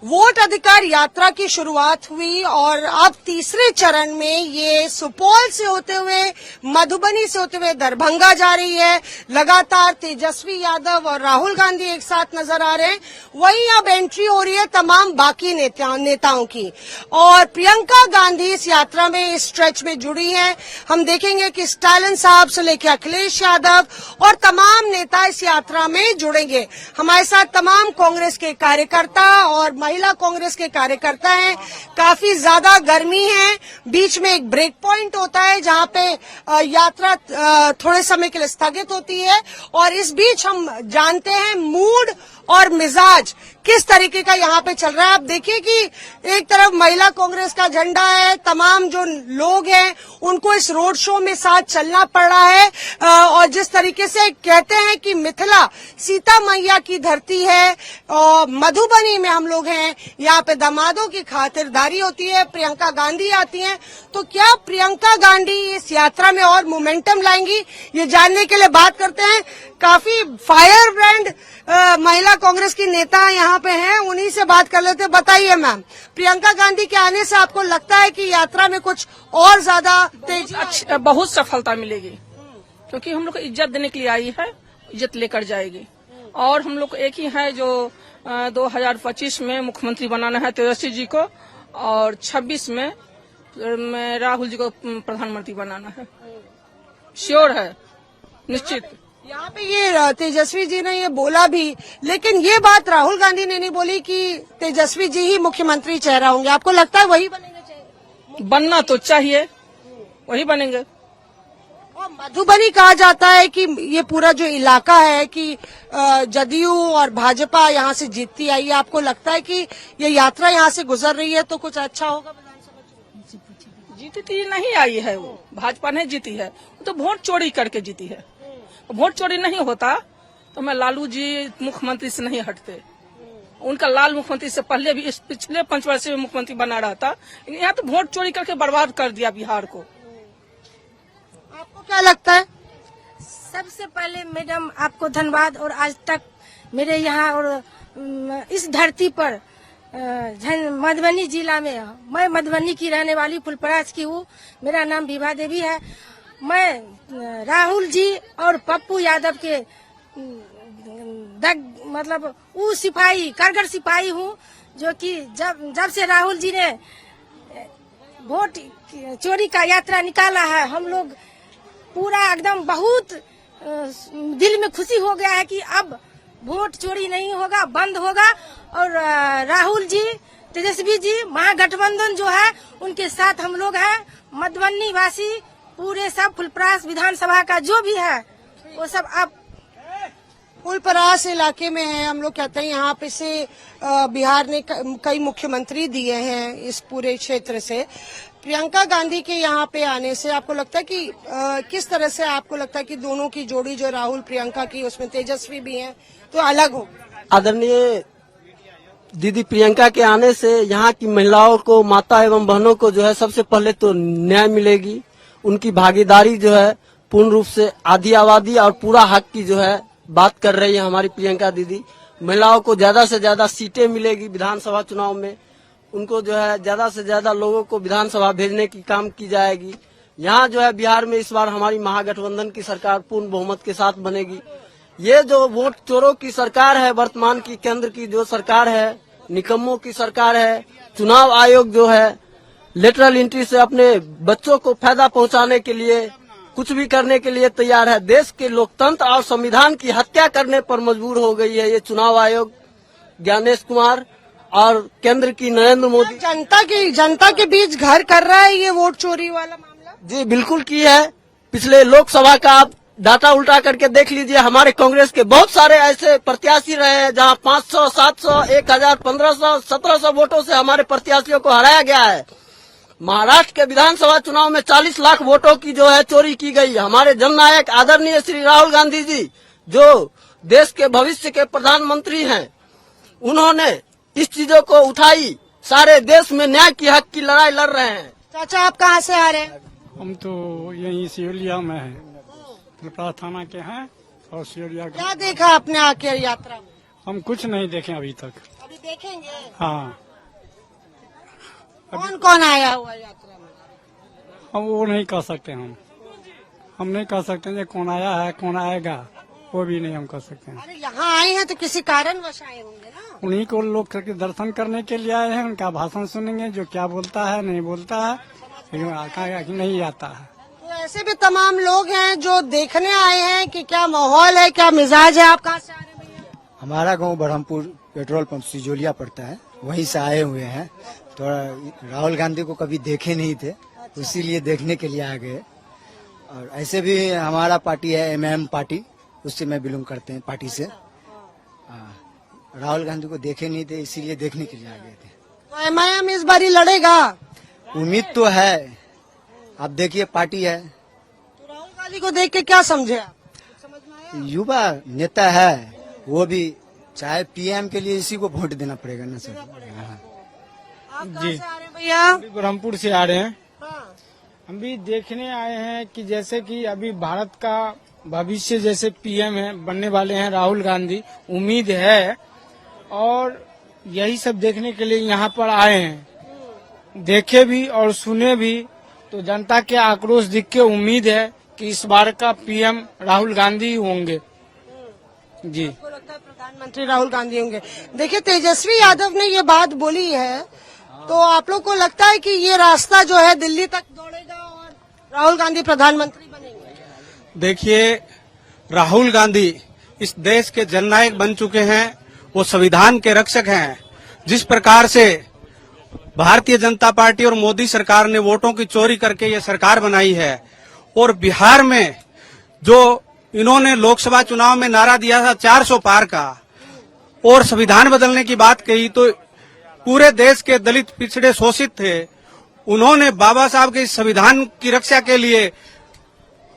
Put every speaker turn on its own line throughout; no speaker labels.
Vote अधिकार यात्रा की शुरुआत हुई और अब तीसरे चरण में ये सुपौल से होते हुए मधुबनी से होते हुए दरभंगा जा रही है। लगातार तेजस्वी यादव और राहुल गांधी एक साथ नजर आ रहे हैं। वहीं अब एंट्री हो रही है तमाम बाकी नेताओं की और प्रियंका गांधी इस यात्रा में इस स्ट्रेच में जुड़ी हैं। हम देखेंगे कि स्टालिन साहब से लेकर अखिलेश यादव और तमाम नेता इस यात्रा में जुड़ेंगे। हमारे साथ तमाम कांग्रेस के कार्यकर्ता और महिला कांग्रेस के कार्यकर्ता हैं। काफी ज्यादा गर्मी है, बीच में एक ब्रेक पॉइंट होता है जहां पे यात्रा थोड़े समय के लिए स्थगित होती है और इस बीच हम जानते हैं मूड और मिजाज किस तरीके का यहाँ पे चल रहा है। आप देखिए कि एक तरफ महिला कांग्रेस का झंडा है, तमाम जो लोग हैं उनको इस रोड शो में साथ चलना पड़ रहा है और जिस तरीके से कहते हैं कि मिथिला सीता मैया की धरती है और मधुबनी में हम लोग हैं, यहाँ पे दामादों की खातिरदारी होती है, प्रियंका गांधी आती हैं। तो क्या प्रियंका गांधी इस यात्रा में और मोमेंटम लाएंगी, ये जानने के लिए बात करते हैं। काफी फायर ब्रांड महिला कांग्रेस की नेता यहाँ पे हैं, उन्हीं से बात कर लेते हैं। बताइए मैम, प्रियंका गांधी के आने से आपको लगता है कि यात्रा में कुछ और ज्यादा तेजी,
बहुत सफलता मिलेगी क्योंकि हम लोग को इज्जत देने के लिए आई है, इज्जत लेकर जाएगी। और हम लोग को एक ही है जो 2025 में मुख्यमंत्री बनाना है तेजस्वी जी को और 26 में राहुल जी को प्रधानमंत्री बनाना है। श्योर है, निश्चित।
यहाँ पे ये तेजस्वी जी ने ये बोला भी, लेकिन ये बात राहुल गांधी ने नहीं बोली कि तेजस्वी जी ही मुख्यमंत्री चेहरा होंगे। आपको लगता है वही बनेंगे?
बनना तो चाहिए, वही बनेंगे।
और मधुबनी कहा जाता है कि ये पूरा जो इलाका है कि जदयू और भाजपा यहाँ से जीतती आई है। आपको लगता है कि ये यात्रा यहाँ से गुजर रही है तो कुछ अच्छा होगा? विधानसभा
जीतती नहीं आई है, वो भाजपा नहीं जीती है, वो तो वोट चोरी करके जीती है। वोट चोरी नहीं होता तो मैं लालू जी मुख्यमंत्री से नहीं हटते। उनका लाल मुख्यमंत्री से पहले भी इस पिछले 5 वर्ष में मुख्यमंत्री बना रहा था, लेकिन यहाँ तो वोट चोरी करके बर्बाद कर दिया बिहार को।
आपको क्या लगता है?
सबसे पहले मैडम आपको धन्यवाद। और आज तक मेरे यहाँ और इस धरती पर मधुबनी जिला में, मैं मधुबनी की रहने वाली फुलपरास की हूँ, मेरा नाम विभा देवी है। मैं राहुल जी और पप्पू यादव के मतलब वो सिपाही, कारगर सिपाही हूँ जो कि जब से राहुल जी ने वोट चोरी का यात्रा निकाला है, हम लोग पूरा एकदम बहुत दिल में खुशी हो गया है कि अब वोट चोरी नहीं होगा, बंद होगा। और राहुल जी, तेजस्वी जी, महागठबंधन जो है उनके साथ हम लोग हैं। मधुबनी वासी पूरे सब फुलपरास विधानसभा का जो भी है वो सब अब
फुलपरास इलाके में है। हम लोग कहते हैं यहाँ पे से बिहार ने कई मुख्यमंत्री दिए हैं इस पूरे क्षेत्र से। प्रियंका गांधी के यहाँ पे आने से आपको लगता है कि किस तरह से आपको लगता है कि दोनों की जोड़ी जो राहुल प्रियंका की, उसमें तेजस्वी भी हैं, तो अलग हो?
आदरणीय दीदी प्रियंका के आने से यहाँ की महिलाओं को, माता एवं बहनों को जो है सबसे पहले तो न्याय मिलेगी। उनकी भागीदारी जो है पूर्ण रूप से आधी आबादी और पूरा हक की जो है बात कर रही है हमारी प्रियंका दीदी। महिलाओं को ज्यादा से ज्यादा सीटें मिलेगी विधानसभा चुनाव में, उनको जो है ज्यादा से ज्यादा लोगों को विधानसभा भेजने की काम की जाएगी। यहाँ जो है बिहार में इस बार हमारी महागठबंधन की सरकार पूर्ण बहुमत के साथ बनेगी। ये जो वोट चोरों की सरकार है, वर्तमान की केंद्र की जो सरकार है, निकम्मों की सरकार है, चुनाव आयोग जो है लेटरल एंट्री से अपने बच्चों को फायदा पहुंचाने के लिए कुछ भी करने के लिए तैयार है। देश के लोकतंत्र और संविधान की हत्या करने पर मजबूर हो गई है ये चुनाव आयोग, ज्ञानेश कुमार और केंद्र की नरेंद्र मोदी।
जनता के बीच घर कर रहा है ये वोट चोरी वाला मामला?
जी बिल्कुल की है। पिछले लोकसभा का आप डाटा उल्टा करके देख लीजिए, हमारे कांग्रेस के बहुत सारे ऐसे प्रत्याशी रहे हैं जहां 500, 700, 1000, 1500, 1700 वोटों से हमारे प्रत्याशियों को हराया गया है। महाराष्ट्र के विधानसभा चुनाव में 40 लाख वोटों की जो है चोरी की गई। हमारे जननायक आदरणीय श्री राहुल गांधी जी, जो देश के भविष्य के प्रधानमंत्री हैं, उन्होंने इस चीजों को उठाई, सारे देश में न्याय की हक की लड़ाई लड़ रहे हैं।
चाचा आप कहाँ से आ रहे हैं?
हम तो यहीं सियोलिया में हैं, फुलपरास थाना के हैं और सियोलिया।
क्या देखा आपने आके यात्रा में?
हम कुछ नहीं देखे अभी तक।
देखेंगे
हाँ।
कौन कौन आया हुआ है यात्रा में?
अब वो नहीं कह सकते हम नहीं कह सकते हैं कौन आया है कौन आएगा, वो भी नहीं हम कह सकते हैं।
अरे यहाँ आए हैं तो किसी कारणवश आए होंगे ना।
उन्हीं को लोग करके दर्शन करने के लिए आए हैं, उनका भाषण सुनेंगे, जो क्या बोलता है नहीं बोलता है, लेकिन आका कि नहीं आता है।
तो ऐसे भी तमाम लोग हैं जो देखने आए हैं कि क्या माहौल है, क्या मिजाज है। आप कहाँ से आ रहे हैं भैया?
हमारा गांव बरहमपुर पेट्रोल पंप सिजोलिया पड़ता है, वहीं से आए हुए हैं। तो राहुल गांधी को कभी देखे नहीं थे, इसीलिए देखने के लिए आ गए। और ऐसे भी हमारा पार्टी है एमएम पार्टी, उससे मैं बिलोंग करते हैं पार्टी से। राहुल गांधी को देखे नहीं थे, इसीलिए देखने के लिए आ गए थे।
तो एमआईएम इस बारी लड़ेगा?
उम्मीद तो है, आप देखिए पार्टी है।
तो राहुल गांधी को देख के क्या समझे आप? समझ में आया?
युवा नेता है, वो भी चाहे पीएम के लिए इसी को वोट देना पड़ेगा ना सर। हाँ।
आप कहाँ से आ रहे हैं भैया?
ब्रह्मपुर से आ रहे हैं।
हाँ।
हम भी देखने आए हैं कि जैसे कि अभी भारत का भविष्य जैसे पीएम है बनने वाले हैं राहुल गांधी, उम्मीद है और यही सब देखने के लिए यहाँ पर आए हैं। देखे भी और सुने भी तो जनता के आक्रोश दिख के उम्मीद है कि इस बार का पीएम राहुल गांधी ही होंगे। जी,
आपको लगता है प्रधानमंत्री राहुल गांधी होंगे? देखिए तेजस्वी यादव ने ये बात बोली है, तो आप लोग को लगता है कि ये रास्ता जो है दिल्ली तक दौड़ेगा और राहुल गांधी प्रधानमंत्री बनेंगे?
देखिए, राहुल गांधी इस देश के जननायक बन चुके हैं, वो संविधान के रक्षक हैं। जिस प्रकार से भारतीय जनता पार्टी और मोदी सरकार ने वोटों की चोरी करके ये सरकार बनाई है, और बिहार में जो इन्होंने लोकसभा चुनाव में नारा दिया था 400 पार का, और संविधान बदलने की बात कही, तो पूरे देश के दलित पिछड़े शोषित थे, उन्होंने बाबा साहब के इस संविधान की रक्षा के लिए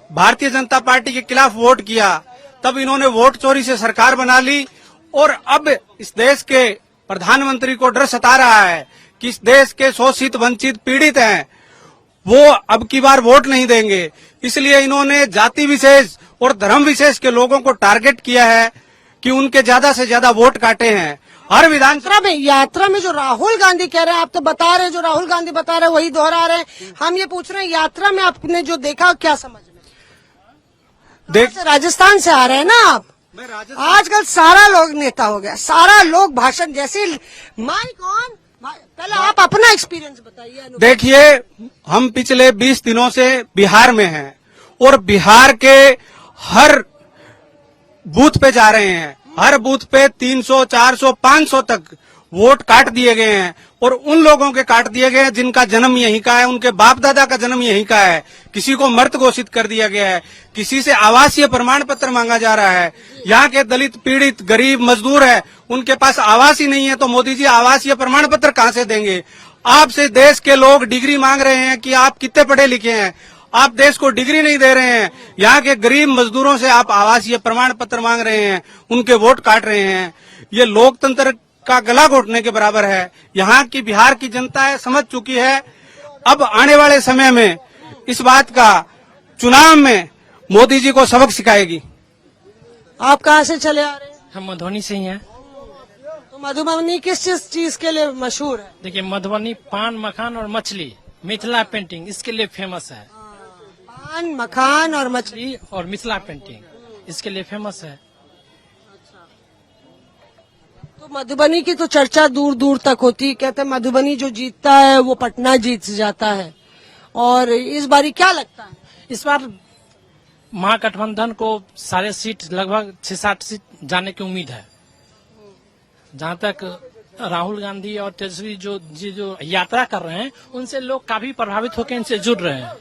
भारतीय जनता पार्टी के खिलाफ वोट किया। तब इन्होंने वोट चोरी से सरकार बना ली, और अब इस देश के प्रधानमंत्री को डर सता रहा है कि इस देश के शोषित वंचित पीड़ित हैं, वो अब की बार वोट नहीं देंगे। इसलिए इन्होंने जाति विशेष और धर्म विशेष के लोगों को टारगेट किया है कि उनके ज्यादा से ज्यादा वोट काटे हैं। हर विधानसभा
यात्रा में जो राहुल गांधी कह रहे हैं, आप तो बता रहे हैं जो राहुल गांधी बता रहे हैं वही दोहरा रहे हैं। हम ये पूछ रहे हैं यात्रा में आपने जो देखा क्या समझ में? राजस्थान से आ रहे हैं ना आप? आजकल सारा लोग नेता हो गया, सारा लोग भाषण जैसे माइक ऑन। पहले आप अपना एक्सपीरियंस बताइए।
देखिए, हम पिछले 20 दिनों से बिहार में हैं, और बिहार के हर बूथ पे जा रहे हैं। हर बूथ पे 300, 400, 500 तक वोट काट दिए गए हैं, और उन लोगों के काट दिए गए हैं जिनका जन्म यहीं का है, उनके बाप दादा का जन्म यहीं का है। किसी को मृत घोषित कर दिया गया है, किसी से आवासीय प्रमाण पत्र मांगा जा रहा है। यहाँ के दलित पीड़ित गरीब मजदूर है, उनके पास आवास ही नहीं है, तो मोदी जी आवासीय प्रमाण पत्र कहाँ से देंगे? आपसे देश के लोग डिग्री मांग रहे हैं कि आप कितने पढ़े लिखे हैं, आप देश को डिग्री नहीं दे रहे हैं। यहाँ के गरीब मजदूरों से आप आवासीय प्रमाण पत्र मांग रहे हैं, उनके वोट काट रहे हैं। ये लोकतंत्र का गला घोटने के बराबर है। यहाँ की बिहार की जनता है समझ चुकी है। अब आने वाले समय में इस बात का चुनाव में मोदी जी को सबक सिखाएगी।
आप कहाँ से चले आ रहे हैं?
हम मधुबनी से ही हैं।
तो मधुबनी किस चीज के लिए मशहूर है?
देखिए, मधुबनी पान मखान और मछली, मिथिला पेंटिंग इसके लिए फेमस है।
पान मखान और मछली
और मिथिला पेंटिंग इसके लिए फेमस है।
तो मधुबनी की तो चर्चा दूर दूर तक होती है। कहते हैं मधुबनी जो जीतता है वो पटना जीत जाता है। और इस बारी क्या लगता है?
इस बार महागठबंधन को सारे सीट लगभग 6-7 सीट जाने की उम्मीद है। जहां तक राहुल गांधी और तेजस्वी जो यात्रा कर रहे हैं, उनसे लोग काफी प्रभावित होकर इनसे जुड़ रहे हैं।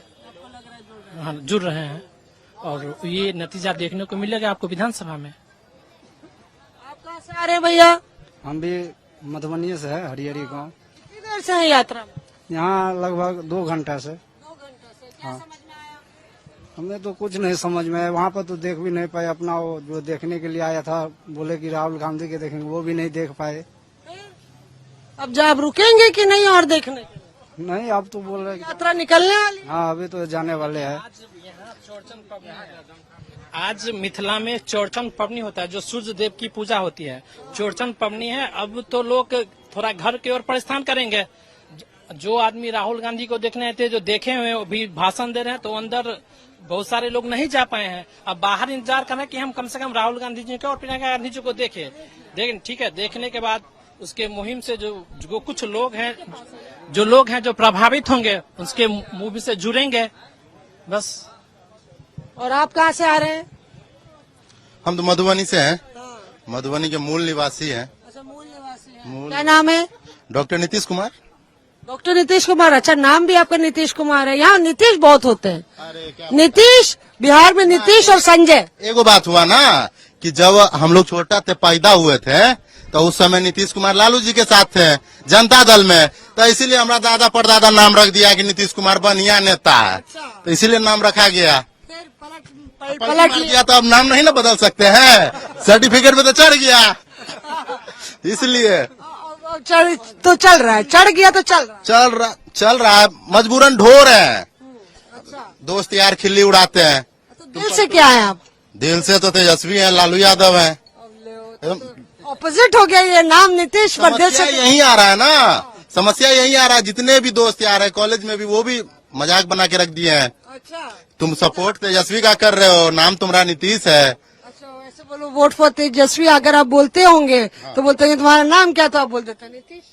हाँ, जुड़ रहे हैं, और ये नतीजा देखने को मिलेगा आपको विधानसभा में।
आप कहाँ से आ रहे हैं भैया?
हम भी मधुबनी से है, हरिहरी गांव।
कितनी देर से है यात्रा में?
यहाँ लगभग 2 घंटा से।
2 घंटे से। क्या समझ में आया?
हमें तो कुछ नहीं समझ में आया, वहाँ पर तो देख भी नहीं पाए। अपना वो जो देखने के लिए आया था, बोले कि राहुल गांधी के देखेंगे, वो भी नहीं देख पाए।
अब जब रुकेंगे कि नहीं और देखने के लिए?
नहीं, अब तो बोल रहे
यात्रा निकलने वाली?
हाँ, अभी तो जाने वाले हैं।
आज मिथिला में चौड़चन पवनी होता है, जो सूर्य देव की पूजा होती है। चौड़चन पवनी है। अब तो लोग थोड़ा घर की ओर प्रस्थान करेंगे। जो आदमी राहुल गांधी को देखने आए थे, जो देखे हुए अभी भाषण दे रहे हैं, तो अंदर बहुत सारे लोग नहीं जा पाए हैं। अब बाहर इंतजार कर रहे हैं कि हम कम से कम राहुल गांधी जी को और प्रियंका गांधी जी को देखें। ठीक है, देखने के बाद उसके मुहिम से जो कुछ लोग हैं, जो प्रभावित होंगे, उसके मूवी से जुड़ेंगे बस।
और आप कहाँ से आ रहे हैं?
हम तो मधुबनी से हैं। मधुबनी के मूल निवासी हैं।
अच्छा, मूल निवासी हैं। क्या नाम है?
डॉक्टर नीतीश कुमार।
डॉक्टर नीतीश कुमार। अच्छा, नाम भी आपका नीतीश कुमार है। यहाँ नीतीश बहुत होते हैं। नीतीश, बिहार में नीतीश और संजय।
एगो बात हुआ ना कि जब हम लोग छोटा थे, पैदा हुए थे, तो उस समय नीतीश कुमार लालू जी के साथ थे जनता दल में, तो इसीलिए हमारा दादा परदादा नाम रख दिया कि नीतीश कुमार बढ़िया नेता है, तो इसीलिए नाम रखा गया। पलट गया तो अब नाम नहीं ना बदल सकते हैं, सर्टिफिकेट में तो चढ़ गया, इसलिए
तो चल रहा है। चढ़ गया तो
चल रहा है, मजबूरन ढो रहे हैं। दोस्त यार खिल्ली उड़ाते हैं।
तो दिल से क्या है आप?
दिल से तो तेजस्वी हैं, लालू यादव हैं।
ऑपोजिट हो गया ये नाम नीतीश, पर दिल से
यही आ रहा है ना, समस्या यही आ रहा है। जितने भी दोस्त यार है कॉलेज में भी, वो भी मजाक बना के रख दिए हैं।
अच्छा,
तुम सपोर्ट तेजस्वी का कर रहे हो, नाम तुम्हारा नीतीश है।
अच्छा, वैसे बोलो वोट फॉर तेजस्वी अगर आप बोलते होंगे तो बोलते हैं तुम्हारा नाम क्या, तो आप बोल देते हैं नीतीश।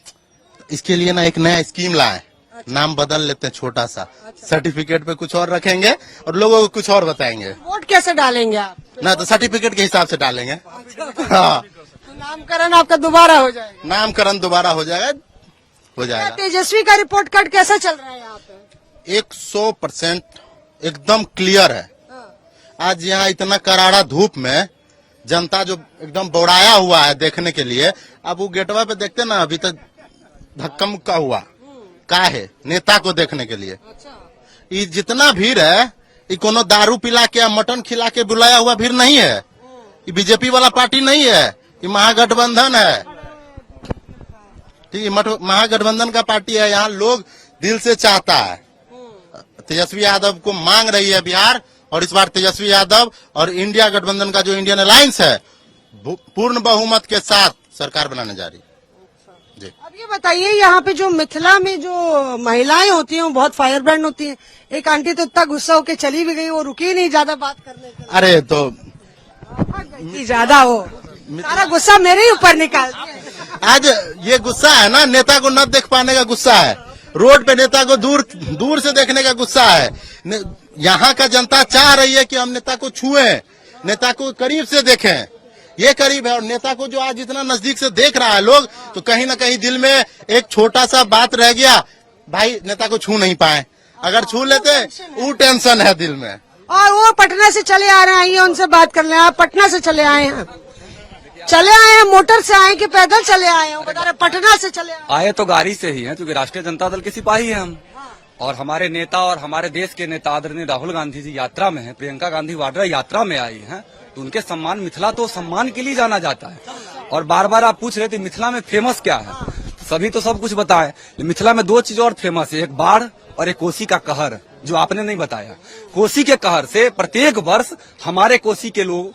इसके लिए ना एक नया स्कीम लाए, नाम बदल लेते हैं छोटा सा, सर्टिफिकेट पे कुछ और रखेंगे और लोगों को कुछ और बताएंगे।
वोट कैसे डालेंगे आप?
ना तो सर्टिफिकेट के हिसाब से डालेंगे। हाँ,
तो नामकरण आपका दोबारा हो जाएगा।
नामकरण दोबारा हो जाएगा।
तेजस्वी का रिपोर्ट कार्ड कैसा चल रहा है यहाँ पे?
100% एकदम क्लियर है। आज यहाँ इतना करारा धूप में जनता जो एकदम बौड़ाया हुआ है देखने के लिए, अब वो गेटवा पे देखते ना, अभी तक धक्का मुक्का हुआ का है नेता को देखने के लिए। ये जितना भीड़ है, ये कोनो दारू पिला के या मटन खिला के बुलाया हुआ भीड़ नहीं है। ये बीजेपी वाला पार्टी नहीं है, ये महागठबंधन है। ठीक है, महागठबंधन का पार्टी है। यहाँ लोग दिल से चाहता है, तेजस्वी यादव को मांग रही है बिहार, और इस बार तेजस्वी यादव और इंडिया गठबंधन का जो इंडियन अलायंस है, पूर्ण बहुमत के साथ सरकार बनाने जा रही है। जी,
अब ये बताइए, यहाँ पे जो मिथिला में जो महिलाएं होती हैं वो बहुत फायर ब्रांड होती हैं। एक आंटी तो इतना गुस्सा होकर चली भी गई, वो रुकी नहीं ज्यादा बात करने के लिए।
अरे तो
ज्यादा हो, सारा गुस्सा मेरे ही ऊपर निकाल दिया।
आज ये गुस्सा है ना, नेता को न देख पाने का गुस्सा है, रोड पे नेता को दूर से देखने का गुस्सा है। यहाँ का जनता चाह रही है कि हम नेता को छुएं, नेता को करीब से देखें। ये करीब है, और नेता को जो आज इतना नजदीक से देख रहा है लोग, तो कहीं ना कहीं दिल में एक छोटा सा बात रह गया, भाई नेता को छू नहीं पाए। अगर छू लेते, वो टेंशन है दिल में।
और वो पटना से चले आ रहे हैं, आइए उनसे बात कर लें। आप पटना से चले आए हैं? मोटर से आए कि पैदल चले आए हैं? बता रहे पटना से चले
आए तो गाड़ी से ही हैं, क्योंकि राष्ट्रीय जनता दल के सिपाही हैं हम। और हमारे नेता और हमारे देश के नेता आदरणीय राहुल गांधी जी यात्रा में हैं, प्रियंका गांधी वाड्रा यात्रा में आई हैं, तो उनके सम्मान, मिथिला तो सम्मान के लिए जाना जाता है। और बार बार आप पूछ रहे थे मिथिला में फेमस क्या है, सभी तो सब कुछ बताए। मिथिला में 2 चीज और फेमस है, एक बाढ़ और एक कोसी का कहर, जो आपने नहीं बताया। कोसी के कहर से प्रत्येक वर्ष हमारे कोसी के लोग,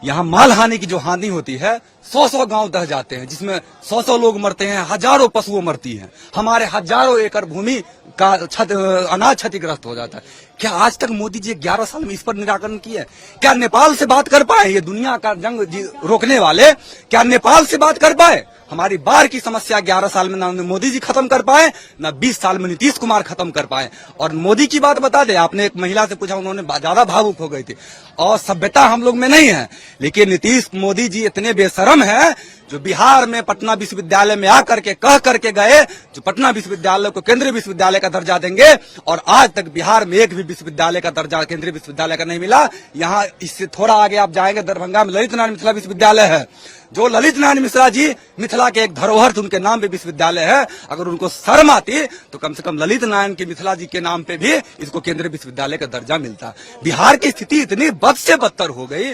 यहाँ माल हानि की जो हानि होती है, 100-100 गांव दह जाते हैं, जिसमें 100-100 लोग मरते हैं, हजारों पशुओं मरती हैं, हमारे हजारों एकड़ भूमि का अनाज क्षतिग्रस्त हो जाता है। क्या आज तक मोदी जी 11 साल में इस पर निराकरण किया? क्या नेपाल से बात कर पाए? ये दुनिया का जंग रोकने वाले क्या नेपाल से बात कर पाए? हमारी बाढ़ की समस्या 11 साल में ना मोदी जी खत्म कर पाए, ना 20 साल में नीतीश कुमार खत्म कर पाए। और मोदी की बात बता दे, आपने एक महिला से पूछा, उन्होंने ज्यादा भावुक हो गई थी। और सभ्यता हम लोग में नहीं है, लेकिन नीतीश मोदी जी इतने बेशरम है, जो बिहार में पटना विश्वविद्यालय में आकर के कह करके गए, जो पटना विश्वविद्यालय को केंद्रीय विश्वविद्यालय का दर्जा देंगे, और आज तक बिहार में एक भी विश्वविद्यालय का दर्जा केंद्रीय विश्वविद्यालय का नहीं मिला। यहाँ इससे थोड़ा आगे आप जाएंगे, दरभंगा में ललित नारायण मिथिला विश्वविद्यालय है, जो ललित नारायण मिश्रा जी मिथिला के एक धरोहर, उनके नाम पे विश्वविद्यालय है। अगर उनको शर्म आती तो कम से कम ललित नारायण के मिथिला जी के नाम पे भी इसको केंद्रीय विश्वविद्यालय का दर्जा मिलता। बिहार की स्थिति इतनी बद से बदतर हो गई,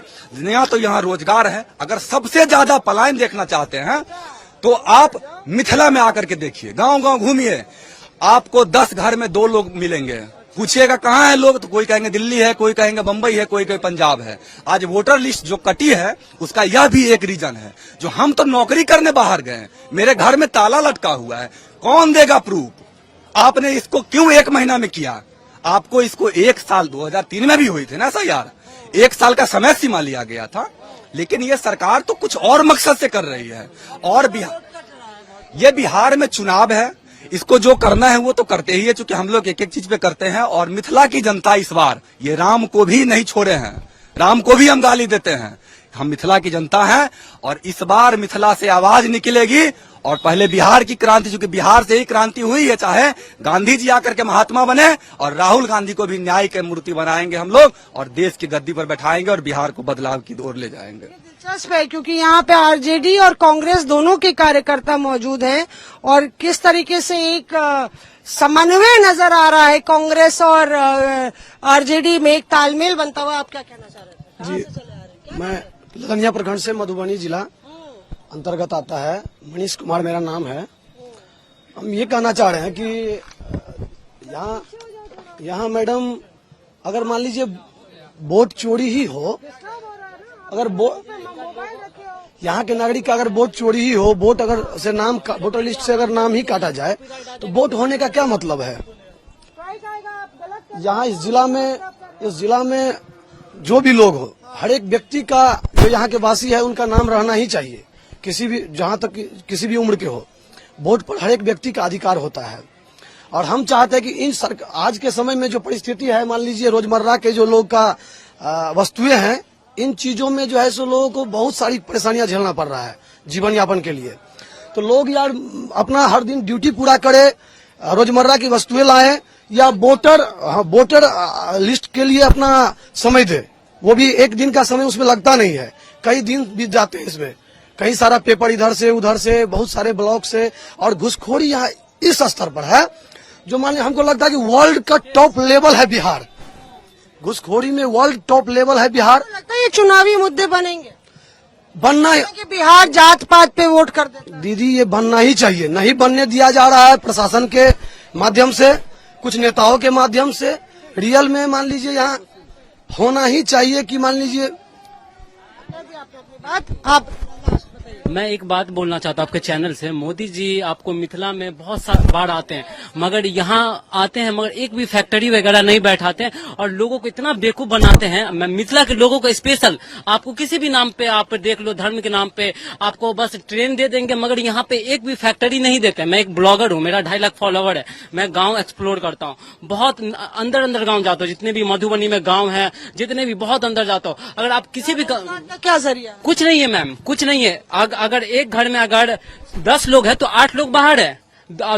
यहाँ तो यहाँ रोजगार है। अगर सबसे ज्यादा पलायन देखना चाहते हैं तो आप मिथिला में आकर के देखिए, गांव गांव घूमिए, आपको 10 घर में 2 लोग मिलेंगे। पूछिएगा कहाँ है लोग, तो कोई कहेंगे दिल्ली है, कोई कहेंगे बम्बई है, कोई कहेंगे पंजाब है। आज वोटर लिस्ट जो कटी है उसका यह भी एक रीजन है, जो हम तो नौकरी करने बाहर गए, मेरे घर में ताला लटका हुआ है, कौन देगा प्रूफ? आपने इसको क्यों 1 महीना में किया? आपको इसको 1 साल 2003 में भी हुई थी ना ऐसा यार, 1 साल का समय सीमा लिया गया था। लेकिन ये सरकार तो कुछ और मकसद से कर रही है। और ये बिहार में चुनाव है, इसको जो करना है वो तो करते ही है, चूंकि हम लोग एक एक चीज पे करते हैं। और मिथिला की जनता इस बार ये राम को भी नहीं छोड़े हैं, राम को भी हम गाली देते हैं। हम मिथिला की जनता हैं और इस बार मिथिला से आवाज निकलेगी। और पहले बिहार की क्रांति, चूंकि बिहार से ही क्रांति हुई है, चाहे गांधी जी आकर के महात्मा बने, और राहुल गांधी को भी न्याय की मूर्ति बनाएंगे हम लोग और देश की गद्दी पर बैठाएंगे और बिहार को बदलाव की ओर ले जाएंगे।
दिलचस्प है क्योंकि यहाँ पे आरजेडी और कांग्रेस दोनों के कार्यकर्ता मौजूद हैं और किस तरीके से एक समन्वय नजर आ रहा है कांग्रेस और आरजेडी में, एक तालमेल बनता हुआ। आप क्या कहना चाह रहे हैं?
जी, मैं लदनिया प्रखंड से मधुबनी जिला अंतर्गत आता है, मनीष कुमार मेरा नाम है। हम ये कहना चाह रहे हैं कि यहाँ मैडम अगर मान लीजिए वोट चोरी ही हो, अगर यहाँ के नागरिक का अगर वोट चोरी ही हो, वोट अगर से नाम वोटर लिस्ट से अगर नाम ही काटा जाए तो वोट होने का क्या मतलब है? यहाँ इस जिला में जो भी लोग हो, हर एक व्यक्ति का जो यहाँ के वासी है उनका नाम रहना ही चाहिए। किसी भी, जहाँ तक किसी भी उम्र के हो, वोट पर हर एक व्यक्ति का अधिकार होता है। और हम चाहते हैं कि आज के समय में जो परिस्थिति है, मान लीजिए रोजमर्रा के जो लोग का वस्तुएं हैं, इन चीजों में जो है सो लोगों को बहुत सारी परेशानियां झेलना पड़ रहा है जीवन यापन के लिए। तो लोग यार अपना हर दिन ड्यूटी पूरा करे, रोजमर्रा की वस्तुएं लाए या वोटर लिस्ट के लिए अपना समय दे। वो भी एक दिन का समय उसमें लगता नहीं है, कई दिन बीत जाते हैं इसमें, कई सारा पेपर इधर से उधर से, बहुत सारे ब्लॉक से। और घुसखोरी यहाँ इस स्तर पर है जो मान हमको लगता है कि वर्ल्ड का टॉप लेवल है बिहार। घुसखोरी में वर्ल्ड टॉप लेवल है बिहार।
लगता है ये चुनावी मुद्दे बनेंगे,
बनना है
कि बिहार जात पात पे वोट कर देता है।
दीदी, ये बनना ही चाहिए, नहीं बनने दिया जा रहा है प्रशासन के माध्यम से, कुछ नेताओं के माध्यम से। रियल में मान लीजिए यहाँ होना ही चाहिए कि मान लीजिए
आप
मैं एक बात बोलना चाहता हूँ आपके चैनल से। मोदी जी आपको मिथिला में बहुत सारी बार आते हैं, मगर यहाँ आते हैं मगर एक भी फैक्ट्री वगैरह नहीं बैठाते हैं और लोगों को इतना बेवकूफ बनाते हैं। मैं मिथिला के लोगों को स्पेशल, आपको किसी भी नाम पे आप देख लो, धर्म के नाम पे आपको बस ट्रेन दे देंगे, मगर यहाँ पे एक भी फैक्ट्री नहीं देते। मैं एक ब्लॉगर हूँ, मेरा 2.5 लाख फॉलोवर है, मैं गाँव एक्सप्लोर करता हूँ, बहुत अंदर गाँव जाता हूँ, जितने भी मधुबनी में गाँव है, जितने भी बहुत अंदर जाता हूँ। अगर आप किसी भी
क्या जरिया?
कुछ नहीं है मैम, कुछ नहीं है। अगर एक घर में अगर 10 लोग हैं तो 8 लोग बाहर है,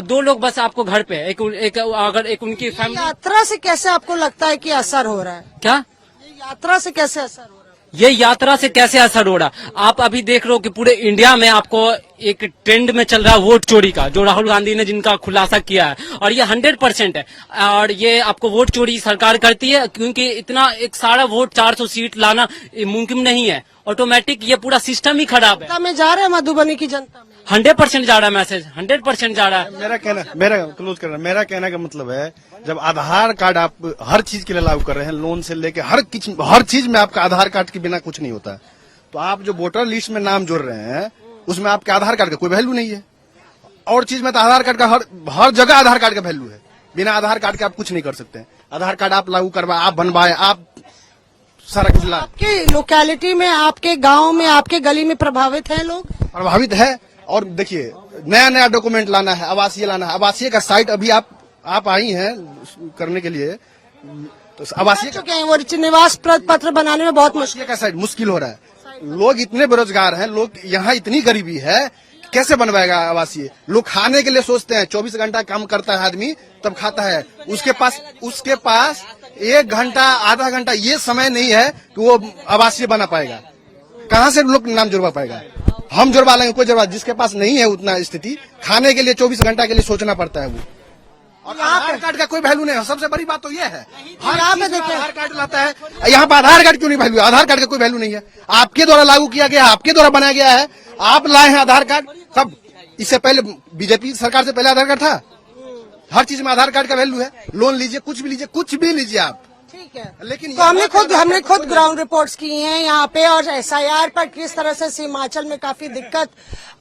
2 लोग बस आपको घर पे। अगर एक उनकी फैमिली।
यात्रा से कैसे आपको लगता है कि असर हो रहा है?
क्या
यात्रा से कैसे असर हो रहा है?
ये यात्रा से कैसे असर हो रहा? आप अभी देख रहे हो कि पूरे इंडिया में आपको एक ट्रेंड में चल रहा है वोट चोरी का, जो राहुल गांधी ने जिनका खुलासा किया है, और ये 100% है। और ये आपको वोट चोरी सरकार करती है, क्योंकि इतना एक सारा वोट 400 सीट लाना मुमकिन नहीं है। ऑटोमेटिक ये पूरा सिस्टम ही खराब है।
में जा रहे हैं मधुबनी की जनता में
100% जा रहा है मैसेज, 100% जा रहा है।
मेरा कहना का मतलब है, जब आधार कार्ड आप हर चीज के लिए लागू कर रहे हैं, लोन से लेके हर चीज में आपका आधार कार्ड के बिना कुछ नहीं होता है, तो आप जो वोटर लिस्ट में नाम जोड़ रहे हैं उसमें आपके आधार कार्ड का कोई वैल्यू नहीं है। और चीज में तो आधार कार्ड का हर जगह आधार कार्ड का वैल्यू है, बिना आधार कार्ड के आप कुछ नहीं कर सकते। आधार कार्ड आप लागू करवाए, आप बनवाए, आप सारा कुछ
आपके लोकेलिटी में, आपके गांव में, आपके गली में प्रभावित है लोग?
प्रभावित है। और देखिए, नया डॉक्यूमेंट लाना है, आवासीय लाना है। आवासीय का साइट अभी आप आई हैं करने के लिए, तो आवासीय
चुके हैं, वो निवास पत्र बनाने में बहुत मुश्किल
का साइट मुश्किल हो रहा है। लोग इतने बेरोजगार हैं, लोग यहाँ इतनी गरीबी है, कैसे बनवाएगा आवासीय? लोग खाने के लिए सोचते हैं, 24 घंटा काम करता है आदमी तब खाता है, उसके पास 1 घंटा आधा घंटा ये समय नहीं है कि वो आवासीय बना पाएगा। कहाँ से लोग नाम जुड़वा पाएगा? हम जुड़वा लेंगे, कोई जुड़वा, जिसके पास नहीं है उतना स्थिति, खाने के लिए 24 घंटा के लिए सोचना पड़ता है वो। और आधार कार्ड का कोई वैल्यू नहीं है। सबसे बड़ी बात तो ये है, आधार कार्ड लाता है, यहाँ पर आधार कार्ड क्यों नहीं वैल्यू? आधार कार्ड का कोई वैल्यू नहीं है, आपके द्वारा लागू किया गया, आपके द्वारा बनाया गया है, आप लाए हैं आधार कार्ड। कब? इससे पहले बीजेपी सरकार से पहले आधार कार्ड था, हर चीज में आधार कार्ड का वैल्यू है। लोन लीजिए, कुछ भी लीजिए आप।
ठीक है,
लेकिन
तो हमने खुद ग्राउंड रिपोर्ट्स की हैं यहाँ पे, और एसआईआर पर किस तरह से सीमांचल में काफी दिक्कत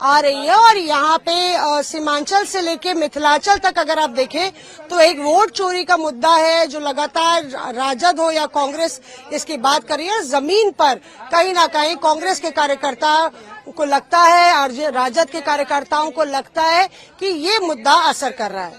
आ रही है। और यहाँ पे सीमांचल से लेके मिथिलांचल तक अगर आप देखें तो एक वोट चोरी का मुद्दा है जो लगातार राजद हो या कांग्रेस इसकी बात कर रही है। जमीन पर कहीं ना कहीं कांग्रेस के कार्यकर्ता को लगता है और राजद के कार्यकर्ताओं को लगता है कि ये मुद्दा असर कर रहा है।